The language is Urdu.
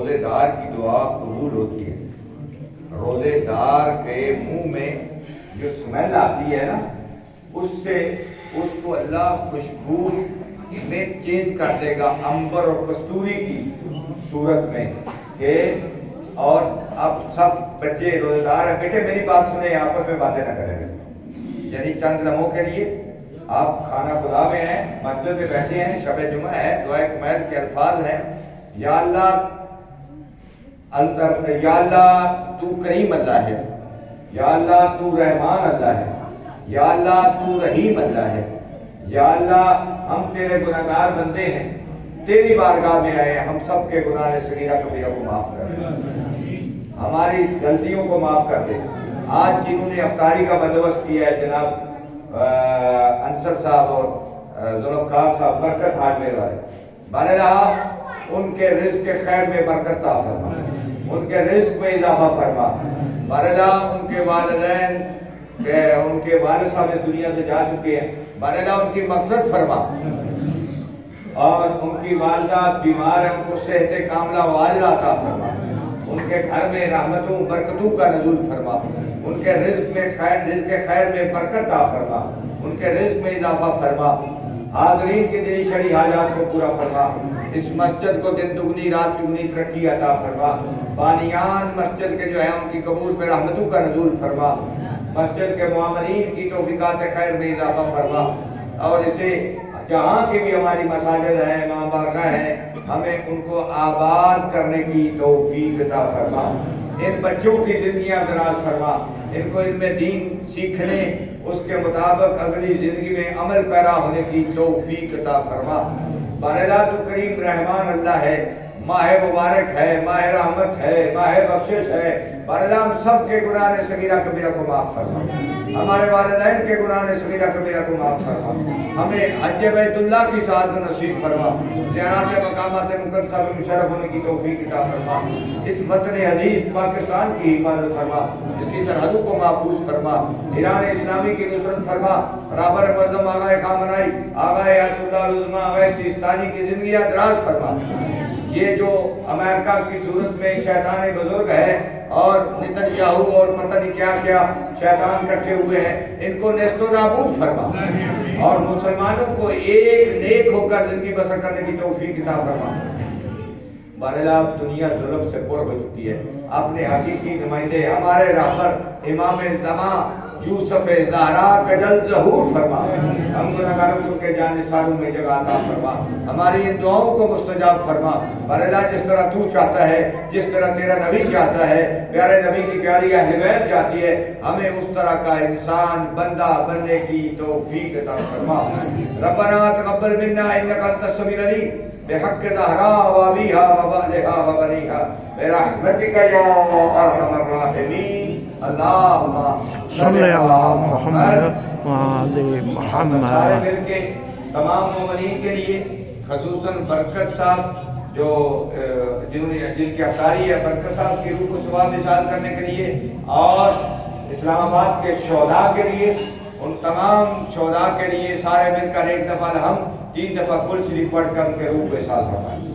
روزے دار کی دعا قبول ہوتی ہے. روزے دار کے منہ میں جو اسمیل آتی ہے نا، اس سے اس کو اللہ خوشبو میں چینج کر دے گا عنبر اور کستوری کی صورت میں کہ اور اب سب بچے روزے دار ہیں، بیٹے میری بات سنیں، آپس میں باتیں نہ کریں گے. یعنی چند لمحوں کے لیے آپ کھانا خدا میں ہیں، مسجد میں بیٹھے ہیں، شب جمعہ ہے، دعائے کمیل کے الفاظ ہیں. یا اللہ تو کریم اللہ ہے، یا اللہ تو رحمان اللہ ہے، یا اللہ تو رحیم اللہ ہے، یا اللہ ہم تیرے گناہگار بندے ہیں، تیری بارگاہ میں آئے ہیں، ہم سب کے گناہ صغیرہ کبیرہ کو معاف کر دے، ہماری اس غلطیوں کو معاف کر دے. آج جنہوں نے افطاری کا بندوبست کیا ہے جناب انصر صاحب اور ذوالفقار صاحب برکت ہارڈویئر والے، بارہا ان کے رزق کے خیر میں برکت عطا فرما، ان کے رزق میں اضافہ فرما. بارہا ان کے والدین ان کے والد صاحب اس دنیا سے جا چکے ہیں، بارہا ان کی مغفرت فرما، اور ان کی والدہ بیمار ہیں، ان کو صحت کاملہ و عاجلہ عطا فرما. ان کے گھر میں رحمتوں برکتوں کا نزول فرما، ان کے رزق میں خیر، رزق کے خیر میں برکت عطا فرما، ان کے رزق میں اضافہ فرما. حاضرین کے دلی شرعی حاجات کو پورا فرما. اس مسجد کو دن دگنی رات چگنی ترقی عطا فرما. بانیان مسجد کے جو ہیں ان کی قبول پہ رحمتوں کا نزول فرما. مسجد کے معاملین کی توفیقات خیر میں اضافہ فرما. اور اسے جہاں کی بھی ہماری مساجد ہیں، امام بارگاہ ہیں، ہمیں ان کو آباد کرنے کی توفیق عطا فرما. ان بچوں کی زندگیاں دراز فرما، ان کو علم دین سیکھنے، اس کے مطابق اگلی زندگی میں عمل پیرا ہونے کی توفیق عطا فرما. بارہا تو کریم رحمان اللہ ہے، ماہ مبارک ہے، ماہ رحمت ہے، ماہ بخشش ہے. بارہا ہم سب کے گناہ صغیرہ کبیرہ کو معاف فرما، ہمارے والدین کے گناہ صغیرہ کبیرہ کو معاف فرما. ہمیں حج بیت اللہ کی سعادت نصیب فرما، زیارات مقامات مقدسہ میں مشرف ہونے کی توفیق عطا فرما. اس وطن عزیز پاکستان کی حفاظت فرما، اس کی سرحدوں کو محفوظ فرما. ایران اسلامی کی نصرت فرما. رابر معظم آغا خامنائی، آغا آیت اللہ العظمیٰ، آغا سیستانی کی زندگیاں دراز فرما. یہ جو امریکہ کی صورت میں شیطان بزرگ ہے اور نتنیاہو اور پتہ نہیں کیا کیا شیطان کٹھے ہوئے ہیں، ان کو نیست و نابود فرما، اور مسلمانوں کو ایک نیک ہو کر زندگی بسر کرنے کی توفیق عطا فرما. بارہا دنیا ظلم سے پر ہو چکی ہے، اپنے حقیقی نمائندے ہمارے رہبر امام زمان یوسف زہرا کا جلد ظہور فرما. ہم گناہگاروں کو کے جان نثاروں میں جگہ عطا فرما، ہماری ان دعاؤں کو مستجاب فرما. بارہا جس طرح تو چاہتا ہے، جس طرح تیرا نبی چاہتا ہے، پیارے نبی کی پیاری اہل بیت چاہتی ہے، ہمیں اس طرح کا انسان بندہ بننے کی توفیق عطا فرما. ربنا تقبل منا انک انت السمیع العلیم بحق زہرا و ابیہا و بعلہا و بنیہا برحمتک یا ارحم الراحمین. اللہم صلی علی محمد وعلی محمد. سارے مل کے تمام مومنین کے لیے، خصوصاً برکت صاحب جو جن کی افطاری ہے، برکت صاحب کی روح کو ثواب نثار کرنے کے لیے، اور اسلام آباد کے شہداء کے لیے، ان تمام شہداء کے لیے سارے مل کر ایک دفعہ ہم 3 دفعہ کل شریف پڑھ کر ان کے روح کو احساس فرمائیں.